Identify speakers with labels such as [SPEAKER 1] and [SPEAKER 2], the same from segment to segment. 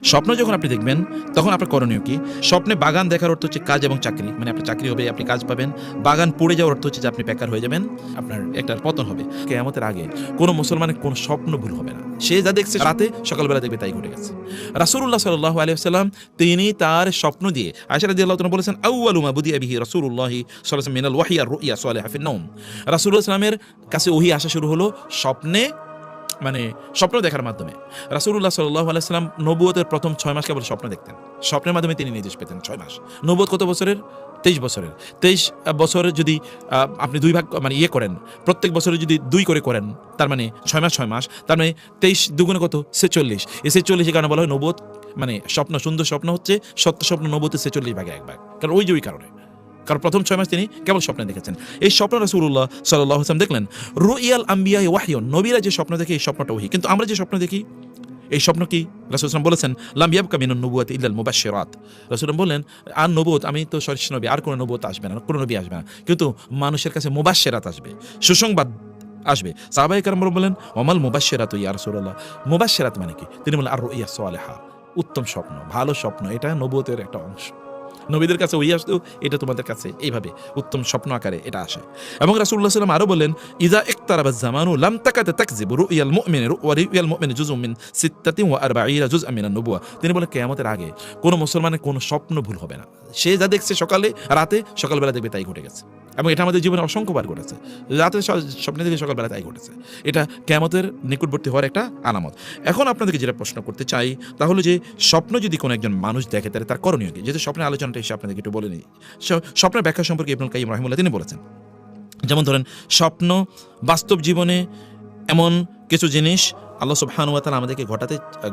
[SPEAKER 1] স্বপ্ন যখন আপনি দেখবেন তখন আপনার করণীয় কি? স্বপ্নে বাগান দেখার অর্থ হচ্ছে কাজ এবং চাকরি, মানে আপনার চাকরি হবে, আপনি কাজ পাবেন। বাগান পড়ে যাওয়ার অর্থ হচ্ছে যে আপনি বেকার হয়ে যাবেন, আপনার একটা পতন হবে। কিয়ামতের আগে কোনো মুসলমানের কোনো স্বপ্ন ভুল হবে না। সে যা দেখছে রাতে সকালবেলা দেখবে তাই ঘটে গেছে। রাসূলুল্লাহ সাল্লাল্লাহু আলাইহি ওয়াসাল্লাম তিনি তার স্বপ্ন দিয়ে আয়েশা রাদিয়াল্লাহু তাআলা বলেছেন, আউয়ালু মা বুদিয়া বিহি রাসূলুল্লাহ সাল্লাল্লাহু আলাইহি ওয়াসাল্লাম মিনাল ওয়াহয়ি আর রুইয়া সালিহা ফিন নাওম। রাসূলুল্লাহ সাল্লাল্লাহু আলাইহি ওয়াসাল্লামের কাছে ওহী আসা শুরু হলো স্বপ্নে, মানে স্বপ্ন দেখার মাধ্যমে। রাসূলুল্লাহ সাল্লাল্লাহু আলাইহি ওয়াসাল্লাম নবুয়তের প্রথম 6 মাস কেবল স্বপ্ন দেখতেন। স্বপ্নের মাধ্যমে তিনি নির্দেশ পেতেন 6 মাস। নবুয়ত কত বছরের? 23 বছরের। 23 বছরে যদি আপনি 2 ভাগ মানে করেন, প্রত্যেক বছরে যদি 2 করে করেন, তার মানে 6 মাস 6 মাস, তার মানে 23 দুগুণে কত? 46। এই 46 এর কারণে বলা হয় নবুয়ত, মানে স্বপ্ন, সুন্দর স্বপ্ন হচ্ছে সত্য স্বপ্ন নবুয়তের 46 ভাগে 1 ভাগ। কারণ ওই কারণে, কারণ প্রথম 6 মাস তিনি কেবল স্বপ্ন দেখেছেন। এই স্বপ্ন রাসূলুল্লাহ সাল্লাল্লাহু আলাইহি ওয়াসাল্লাম দেখলেন। রুইয়াল আম্বিয়া ওয়াহয়ুন, নবীরা যে স্বপ্ন দেখে এই স্বপ্নটা ওহী। কিন্তু আমরা যে স্বপ্ন দেখি এই স্বপ্ন কি? রাসূল সাল্লাল্লাহু বলেছেন, লাম ইয়াবকা মিনান নবুওয়াতি ইল্লাল মুবাশশিরাত। রাসূল বললেন, আর নবুয়ত, আমি তো শেষ নবী, আর কোনো নবুয়ত আসবে না, কোনো নবী আসবে না, কিন্তু মানুষের কাছে মুবাশশিরাত আসবে, সুসংবাদ আসবে। সাহাবায়ে কেরাম বললেন, ওয়ামাল মুবাশশিরাতু ইয়া রাসূলুল্লাহ, মুবাশশিরাত মানে কি? তিনি বললেন, আর রুইয়া সালিহা, উত্তম স্বপ্ন, ভালো স্বপ্ন, এটা নবুয়তের একটা অংশ। নবীদের কাছে ওই আসতো, এটা তোমাদের কাছে এইভাবে উত্তম স্বপ্ন আকারে এটা আসে। এবং রাসূলুল্লাহ সাল্লাল্লাহু আলাইহি ওয়াসাল্লাম আরো বলেন, ইযা ইকতারাবা যামানু লাম তাকাদ তাকযিবু রুইয়াল মুমিনি ওয়া রুইয়াল মুমিনি জুজউম মিন 46 জুজআম মিনান নবুওয়া। তিনি বলেন কিয়ামতের আগে কোন মুসলমানের কোন স্বপ্ন ভুল হবে না। সে যা দেখছে সকালে রাতে, সকালবেলা দেখবে তাই ঘটে গেছে। এবং এটা আমাদের জীবনে অসংখ্যবার ঘটেছে। রাতে স্বপ্নে দেখে সকালবেলা তাই ঘটেছে। এটা কিয়ামতের নিকটবর্তী হওয়ার একটা আলামত। এখন আপনাদেরকে যেটা প্রশ্ন করতে চাই তা হলো যে স্বপ্ন যদি কোনো একজন মানুষ দেখে তাহলে তার করণীয় কি? যেহেতু স্বপ্নের আলোচনাটা এসে আপনাদেরকে একটু বলে নিই। স্বপ্নের ব্যাখ্যা সম্পর্কে ইবনুল কাইয়্যিম রাহিমাহুল্লাহ তিনি বলেছেন, যেমন ধরেন স্বপ্ন বাস্তব জীবনে এমন কিছু জিনিস আল্লাহ সুবহানাহু ওয়া তাআলা আমাদেরকে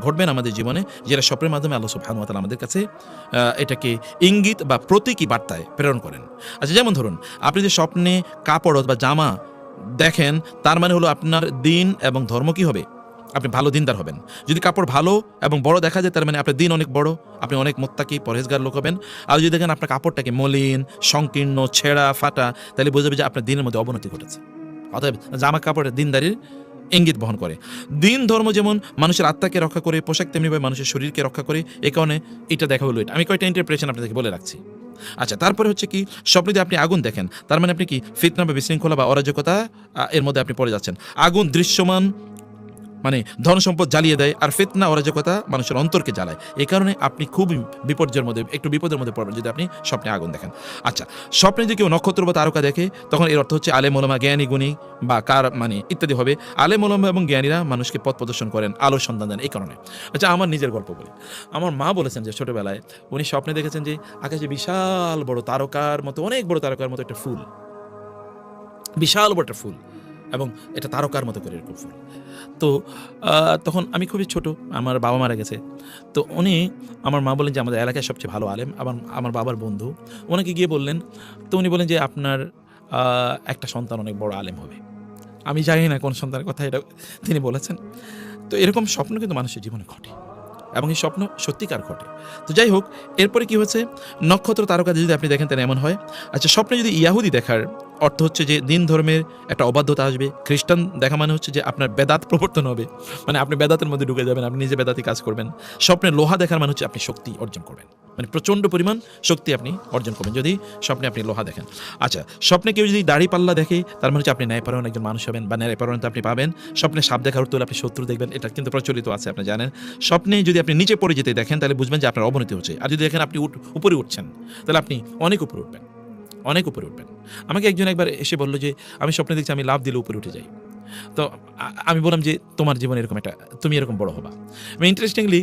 [SPEAKER 1] ঘটবেন আমাদের জীবনে, যেটা স্বপ্নের মাধ্যমে আল্লাহ সুবহানাহু ওয়া তাআলা আমাদের কাছে এটাকে ইঙ্গিত বা প্রতীকী বার্তায় প্রেরণ করেন। আচ্ছা, যেমন ধরুন আপনি যে স্বপ্নে কাপড় বা জামা দেখেন, তার মানে হলো আপনার দিন এবং ধর্ম কি হবে? আপনি ভালো দিনদার হবেন। যদি কাপড় ভালো এবং বড় দেখা যায়, তার মানে আপনার দিন অনেক বড়, আপনি অনেক মুত্তাকি পরহেজগার লোক হবেন। আর যদি দেখেন আপনার কাপড়টাকে মলিন, সংকীর্ণ, ছেঁড়া ফাটা, তাহলে বোঝাবে যে আপনার দিনের মধ্যে অবনতি ঘটেছে। অতএব জামা কাপড়ের দিনদারির ইঙ্গিত বহন করে। দিন ধর্ম যেমন মানুষের আত্মাকে রক্ষা করে, পোশাক তেমনিভাবে মানুষের শরীরকে রক্ষা করে। এই কারণে এটা দেখা হলো। এটা আমি কয়েকটা ইন্টারপ্রিটেশন আপনাদেরকে বলে রাখছি। আচ্ছা, তারপরে হচ্ছে কি, স্বপ্নে যদি আপনি আগুন দেখেন, তার মানে আপনি কি ফিতনা বা বিশৃঙ্খলা বা অরাজকতা এর মধ্যে আপনি পড়ে যাচ্ছেন। আগুন দৃশ্যমান, মানে ধন সম্পদ জ্বালিয়ে দেয়, আর ফিতনা অরাজকতা মানুষের অন্তরকে জ্বালায়। এই কারণে আপনি খুব বিপর্যয়ের মধ্যে, একটু বিপদের মধ্যে পড়বেন যদি আপনি স্বপ্নে আগুন দেখেন। আচ্ছা, স্বপ্নে যদি কেউ নক্ষত্র বা তারকা দেখে, তখন এর অর্থ হচ্ছে আলেম ওলামা, জ্ঞানী গুণী বা কার মানে ইত্যাদি হবে। আলেম ওলামা এবং জ্ঞানীরা মানুষকে পথ প্রদর্শন করেন, আলোর সন্ধান দেন এই কারণে। আচ্ছা, আমার নিজের গল্প বলি। আমার মা বলেছেন যে ছোটবেলায় উনি স্বপ্নে দেখেছেন যে আকাশে বিশাল বড় তারকার মতো, অনেক বড় তারকার মতো একটা ফুল, বিশাল বড় একটা ফুল, এবং এটা তারকার মতো করে এরকম ফুল। তো তখন আমি খুবই ছোট, আমার বাবা মারা গেছে। তো উনি, আমার মা বলেন যে আমাদের এলাকায় সবচেয়ে ভালো আলেম, আমার বাবার বন্ধু, ওনাকে গিয়ে বললেন। তো উনি বলেন যে আপনার একটা সন্তান অনেক বড় আলেম হবে। আমি জানি না কোন সন্তানের কথা এটা তিনি বলেছেন। তো এরকম স্বপ্ন কিন্তু মানুষের জীবনে ঘটে, এবং এই স্বপ্ন সত্যিকার ঘটে। তো যাই হোক, এরপরে কি হচ্ছে, নক্ষত্র তারকা যদি আপনি দেখেন তাহলে এমন হয়। আচ্ছা, স্বপ্নে যদি ইয়াহুদি দেখার অর্থ হচ্ছে যে দিন ধর্মের একটা অবাধ্যতা আসবে। খ্রিস্টান দেখা মানে হচ্ছে যে আপনার বেদাত প্রবর্তন হবে, মানে আপনি বেদাতের মধ্যে ঢুকে যাবেন, আপনি নিজে বেদাতি কাজ করবেন। স্বপ্নে লোহা দেখার মানে হচ্ছে আপনি শক্তি অর্জন করবেন, মানে প্রচণ্ড পরিমাণ শক্তি আপনি অর্জন করবেন যদি স্বপ্নে আপনি লোহা দেখেন। আচ্ছা, স্বপ্নে কেউ যদি দাড়ি পাল্লা দেখে, তার মানে হচ্ছে আপনি ন্যায়পরায়ণ একজন মানুষ হবেন বা ন্যায়পরায়ণতা আপনি পাবেন। স্বপ্নে সাপ দেখার অর্থ হলে আপনি শত্রু দেখবেন, এটা কিন্তু প্রচলিত আছে, আপনি জানেন। স্বপ্নে যদি আপনি নিচে পড়ে যেতে দেখেন, তাহলে বুঝবেন যে আপনার অবনতি হচ্ছে। আর যদি দেখেন আপনি উপরে উঠছেন, তাহলে আপনি অনেক উপরে উঠবেন, অনেক উপরে উঠবেন। আমাকে একজন একবার এসে বললো যে আমি স্বপ্নে দেখছি আমি লাফ দিলে উপরে উঠে যাই। তো আমি বললাম যে তোমার জীবনে এরকম একটা, তুমি এরকম বড় হবা। ইন্টারেস্টিংলি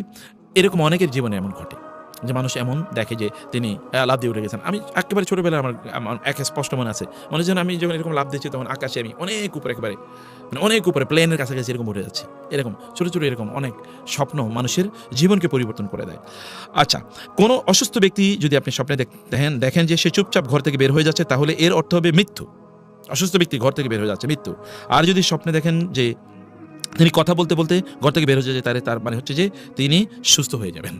[SPEAKER 1] এরকম অনেকের জীবনে এমন ঘটে যে মানুষ এমন দেখে যে তিনি লাফ দিয়ে উঠে গেছেন। আমি একেবারে ছোটোবেলায় আমার একে স্পষ্ট মনে আছে, মনে হচ্ছে আমি যখন এরকম লাফ দিচ্ছি তখন আকাশে আমি অনেক উপরে, একেবারে মানে অনেক উপরে, প্লেনের কাছাকাছি এরকম উঠে যাচ্ছে। এরকম ছোটো ছোটো এরকম অনেক স্বপ্ন মানুষের জীবনকে পরিবর্তন করে দেয়। আচ্ছা, কোনো অসুস্থ ব্যক্তি যদি আপনি স্বপ্নে দেখেন যে সে চুপচাপ ঘর থেকে বের হয়ে যাচ্ছে, তাহলে এর অর্থ হবে মৃত্যু। অসুস্থ ব্যক্তি ঘর থেকে বের হয়ে যাচ্ছে, মৃত্যু। আর যদি স্বপ্নে দেখেন যে তিনি কথা বলতে বলতে ঘর থেকে বের হয়ে যাচ্ছে, তার মানে হচ্ছে যে তিনি সুস্থ হয়ে যাবেন।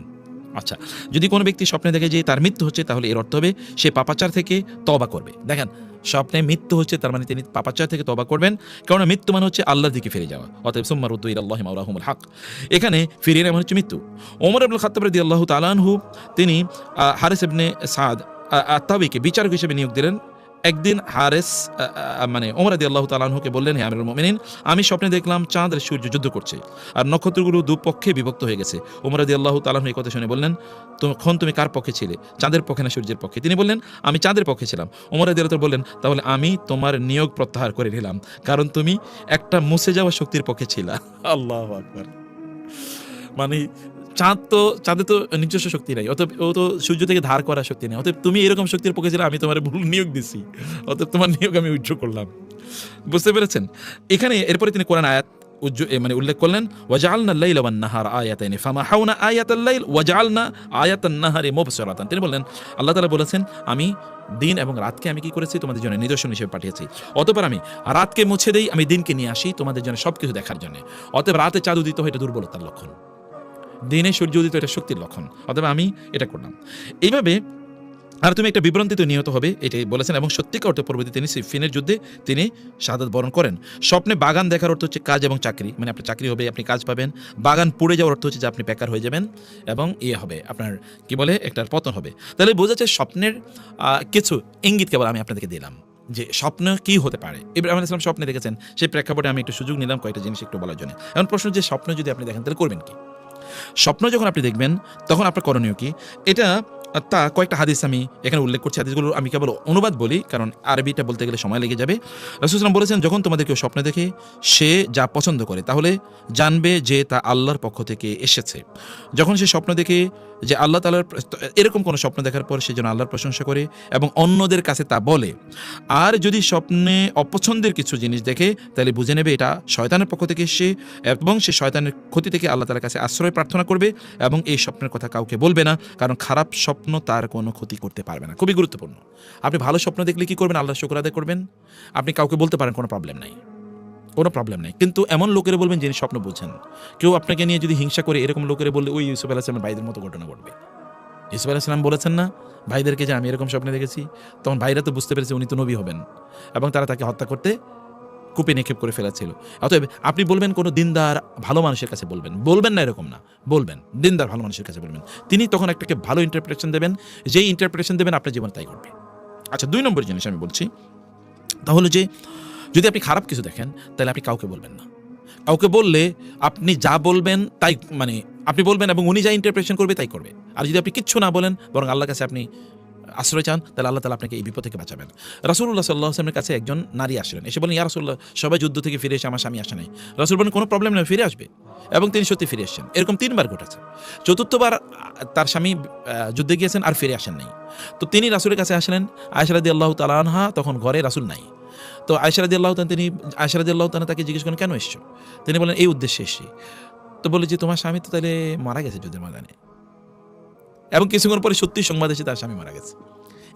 [SPEAKER 1] আচ্ছা, যদি কোনো ব্যক্তি স্বপ্নে দেখে যে তার মৃত্যু হচ্ছে, তাহলে এর অর্থ হবে সে পাপাচার থেকে তওবা করবে। দেখেন, স্বপ্নে মৃত্যু হচ্ছে তার মানে তিনি পাপাচার থেকে তওবা করবেন, কারণ মৃত্যু মানে হচ্ছে আল্লাহর দিকে ফিরে যাওয়া। অতএব সুম্মা রুদ্দু ইলাল্লাহি মাওলাহুমুল হক, এখানে ফিরিয়ে নেওয়া মানে হচ্ছে মৃত্যু। ওমর ইবনুল খাত্তাব রাদিয়াল্লাহু তাআলা আনহু তিনি হারিস ইবনে সাদ আত-তাবিকে বিচারক হিসেবে নিয়োগ দিলেন। একদিন হারেস মানে ওমর রাদিয়াল্লাহু তাআলা আনহুকে বললেন, হে আমিরুল মুমিনিন, আমি স্বপ্নে দেখলাম চাঁদ আর সূর্য যুদ্ধ করছে আর নক্ষত্রগুলো দুপক্ষে বিভক্ত হয়ে গেছে। ওমর রাদিয়াল্লাহু তাআলা আনহু এই কথা শুনে বললেন, তখন তুমি কার পক্ষে ছিলে, চাঁদের পক্ষে না সূর্যের পক্ষে? তিনি বললেন, আমি চাঁদের পক্ষে ছিলাম। ওমর রাদিয়াল্লাহু তাআলা বললেন, তাহলে আমি তোমার নিয়োগ প্রত্যাহার করে নিলাম, কারণ তুমি একটা মুছে যাওয়া শক্তির পক্ষে ছিলা। আল্লাহু আকবার। মানে চাঁদে তো নিজস্ব শক্তি নাই, অতএব ও তো সূর্য থেকে ধার করা শক্তি নেই। অতএব তুমি এরকম শক্তির পক্ষে ছিলে, আমি তোমার ভুল নিয়োগ দিছি, অতএব তোমার নিয়োগ আমি উজ্জ্ব করলাম। বুঝতে পেরেছেন? এখানে এরপরে তিনি কোরআন আয়াত মানে উল্লেখ করলেন, ওয়াজআলনা আল-লাইলা ওয়ান-নাহারা আয়াতাইনি ফামাহাউনা আয়াতাল-লাইল ওয়াজআলনা আয়াতান-নাহারি মুবসিরাতান। তিনি বললেন, আল্লাহ তাআলা বলেছেন, আমি দিন এবং রাতকে আমি কি করেছি, তোমাদের জন্য নিদর্শন হিসেবে পাঠিয়েছি। অতঃপর আমি রাতকে মুছে দেই, আমি দিনকে নিয়ে আসি তোমাদের জন্য সবকিছু দেখার জন্য। অতএব রাতে চাঁদ উদিত হয়, এটা দুর্বলতার লক্ষণ, দিনে সূর্য উদিত এটা শক্তির লক্ষণ। অথবা আমি এটা করলাম এইভাবে, আর তুমি একটা বিভ্রান্তিতে নিহত হবে, এটাই বলেছেন। এবং সত্যিকার অর্থে পরবর্তী তিনি সিফিনের যুদ্ধে তিনি শাহাদাত বরণ করেন। স্বপ্নে বাগান দেখার অর্থ হচ্ছে কাজ এবং চাকরি, মানে আপনার চাকরি হবে, আপনি কাজ পাবেন। বাগান পুড়ে যাওয়ার অর্থ হচ্ছে যে আপনি বেকার হয়ে যাবেন এবং হবে আপনার কি বলে একটার পতন হবে। তাহলে বোঝা যাচ্ছে স্বপ্নের কিছু ইঙ্গিত কেবল আমি আপনাদেরকে দিলাম যে স্বপ্ন কি হতে পারে। ইব্রাহিম আলাইহিস সালাম স্বপ্নে দেখেছেন, সেই প্রেক্ষাপটে আমি একটু সুযোগ নিলাম কয়েকটা জিনিস একটু বলার জন্য। এখন প্রশ্ন, যে স্বপ্ন যদি আপনি দেখেন তাহলে করবেন কি? স্বপ্ন যখন আপনি দেখবেন তখন আপনার করণীয় কি? এটা তা কয়েকটা হাদিস আমি এখানে উল্লেখ করছি। হাদিসগুলো আমি কেবল অনুবাদ বলি, কারণ আরবিটা বলতে গেলে সময় লেগে যাবে। রাসূল সাল্লাল্লাহু আলাইহি ওয়াসাল্লাম বলেছেন, যখন তোমাদের কেউ স্বপ্নে দেখে সে যা পছন্দ করে, তাহলে জানবে যে তা আল্লাহর পক্ষ থেকে এসেছে। যখন সে স্বপ্ন দেখে যে আল্লাহ তাআলার, এরকম কোনো স্বপ্ন দেখার পর সে যেন আল্লাহর প্রশংসা করে এবং অন্যদের কাছে তা বলে। আর যদি স্বপ্নে অপছন্দের কিছু জিনিস দেখে, তাহলে বুঝে নেবে এটা শয়তানের পক্ষ থেকে এসে, এবং সে শয়তানের ক্ষতি থেকে আল্লাহ তাআলার কাছে আশ্রয় প্রার্থনা করবে এবং এই স্বপ্নের কথা কাউকে বলবে না, কারণ খারাপ স্বপ্ন তার কোনো ক্ষতি করতে পারবে না। খুবই গুরুত্বপূর্ণ। আপনি ভালো স্বপ্ন দেখলে কি করবেন? আল্লাহর শুকর আদায় করবেন। আপনি কাউকে বলতে পারেন, কোনো প্রবলেম নাই, কোনো প্রবলেম নেই। কিন্তু এমন লোকেরা বলবেন যিনি স্বপ্ন বুঝছেন। কেউ আপনাকে নিয়ে যদি হিংসা করে, এরকম লোকেরা বললে ওই ইউসুফ আলাইহিস সালামের ভাইদের মতো ঘটনা ঘটবে। ইউসুফ আলাইহিস সালাম বলেছেন না ভাইদেরকে যে আমি এরকম স্বপ্নে দেখেছি, তখন ভাইরা তো বুঝতে পেরেছে উনি তো নবী হবেন, এবং তারা তাকে হত্যা করতে কূপে নিক্ষেপ করে ফেলেছিল। অতএব আপনি বলবেন কোনো দিনদার ভালো মানুষের কাছে বলবেন না এরকম না, বলবেন দিনদার ভালো মানুষের কাছে বলবেন। তিনি তখন একটাকে ভালো ইন্টারপ্রিটেশন দেবেন, যেই ইন্টারপ্রিটেশন দেবেন আপনার জীবন তাই ঘটবে। আচ্ছা, 2 নম্বর জিনিস আমি বলছি, তাহলে যে যদি আপনি খারাপ কিছু দেখেন তাহলে আপনি কাউকে বলবেন না। কাউকে বললে আপনি যা বলবেন তাই, মানে আপনি বলবেন এবং উনি যা ইন্টারপ্রিটেশন করবে তাই করবে। আর যদি আপনি কিচ্ছু না বলেন, বরং আল্লাহর কাছে আপনি আশ্রয় চান, তাহলে আল্লাহ তাআলা আপনাকে এই বিপদ থেকে বাঁচাবেন। রাসূলুল্লাহ সাল্লাল্লাহু আলাইহি ওয়াসাল্লামের কাছে একজন নারী আসলেন, এসে বলেন, ইয়া রাসূলুল্লাহ, সবাই যুদ্ধ থেকে ফিরে এসে আমার স্বামী আসে নাই। রাসূল বলেন, কোনো প্রবলেম নেই, ফিরে আসবে। এবং তিনি সত্যি ফিরে এসেছেন। এরকম 3 বার ঘটেছে। চতুর্থবার তার স্বামী যুদ্ধে গিয়েছেন আর ফিরে আসেন নাই। তো তিনি রাসূলের কাছে আসলেন। আয়েশা রাদিয়াল্লাহু তাআলা আনহা তখন ঘরে, রাসূল নাই। তো আয়েশা রাদিয়াল্লাহু তাআলা তাকে জিজ্ঞেস করেন, কেন এসেছো? তিনি বলেন, এই উদ্দেশ্যে এসেছি। তো বলে যে তোমার স্বামী তো তাহলে মারা গেছে যুদ্ধের ময়দানে। এবং কিছুক্ষণ পরে সত্যি সংবাদ এসে তার স্বামী মারা গেছে।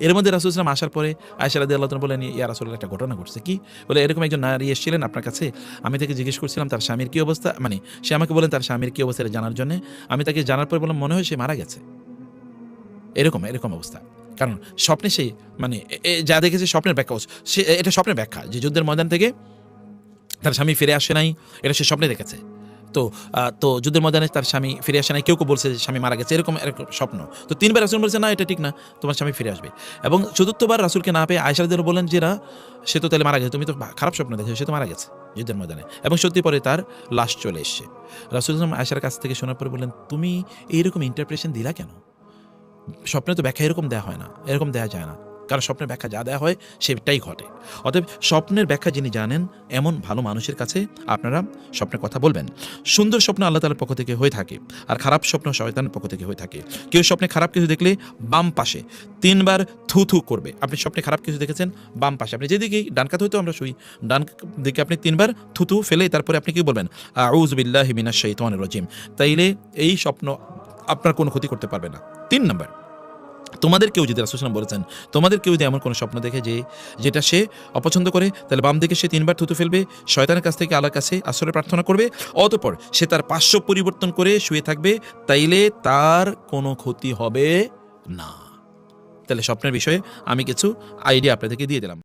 [SPEAKER 1] এর মধ্যে রাসূল সাল্লাল্লাহু আলাইহি ওয়াসাল্লাম আসার পরে আয়েশা রাদিয়াল্লাহু তাআলা বলেন, ইয়া রাসূলুল্লাহ, একটা ঘটনা ঘটছে। কি? বলে, এরকম একজন নারী এসেছিলেন আপনার কাছে, আমি তাকে জিজ্ঞেস করছিলাম তার স্বামীর কি অবস্থা, মানে সে আমাকে বলেন তার স্বামীর কি অবস্থা জানার জন্য। আমি তাকে জানার পর বললাম, মনে হয় সে মারা গেছে। এরকম অবস্থা। কারণ স্বপ্নে সে মানে যা দেখেছে স্বপ্নের ব্যাখ্যা, সে এটা স্বপ্নের ব্যাখ্যা যে যুদ্ধের ময়দান থেকে তার স্বামী ফিরে আসে নাই, এটা সে স্বপ্নে দেখেছে। তো যুদ্ধের ময়দানে তার স্বামী ফিরে আসে নাই, কেউ বলছে স্বামী মারা গেছে, এরকম স্বপ্ন। তো 3 বার রাসূল বলছে, না এটা ঠিক না, তোমার স্বামী ফিরে আসবে। এবং চতুর্থবার রাসূলকে না পেয়ে আয়েশা রাদিয়াল্লাহু বলেন যে, সে তো তাহলে মারা গেছে, তুমি তো খারাপ স্বপ্ন দেখেছো, সে তো মারা গেছে যুদ্ধের ময়দানে। এবং সত্যি পরে তার লাশ চলে এসছে। রাসূল আয়েশার কাছ থেকে শোনার পরে বললেন, তুমি এইরকম ইন্টারপ্রিটেশন দিলা কেন? স্বপ্নে তো ব্যাখ্যা এরকম দেওয়া হয় না, এরকম দেওয়া যায় না। কারণ স্বপ্নের ব্যাখ্যা যা দেওয়া হয় সেটাই ঘটে। অতএব স্বপ্নের ব্যাখ্যা যিনি জানেন এমন ভালো মানুষের কাছে আপনারা স্বপ্নের কথা বলবেন। সুন্দর স্বপ্ন আল্লাহ তাআলার পক্ষ থেকে হয়ে থাকে, আর খারাপ স্বপ্ন শয়তানের পক্ষ থেকে হয়ে থাকে। কেউ স্বপ্নে খারাপ কিছু দেখলে বাম পাশে 3 বার থু করবে। আপনি স্বপ্নে খারাপ কিছু দেখেছেন, বাম পাশে, আপনি যেদিকে ডান কাত হইতো আমরা শুই, ডান দিকে আপনি 3 বার থু ফেলে তারপরে আপনি কি বলবেন, আউযু বিল্লাহি মিনাশ শাইতানির রাজিম। তাইলে এই স্বপ্ন আপনার কোনো ক্ষতি করতে পারবে না। 3 নাম্বার, তোমাদের কেউ যদি রাসূল সাল্লাল্লাহু আলাইহি ওয়াসাল্লাম বলেছেন, তোমাদের কেউ যদি এমন কোনো স্বপ্ন দেখে যেটা সে অপছন্দ করে, তাহলে বাম দিকে সে 3 বার থুতু ফেলবে, শয়তানের কাছ থেকে আল্লাহর কাছে আশ্রয় প্রার্থনা করবে, অতঃপর সে তার পার্শ্ব পরিবর্তন করে শুয়ে থাকবে, তাইলে তার কোনো ক্ষতি হবে না। তাহলে স্বপ্নের বিষয়ে আমি কিছু আইডিয়া আপনাদেরকে দিয়ে দিলাম।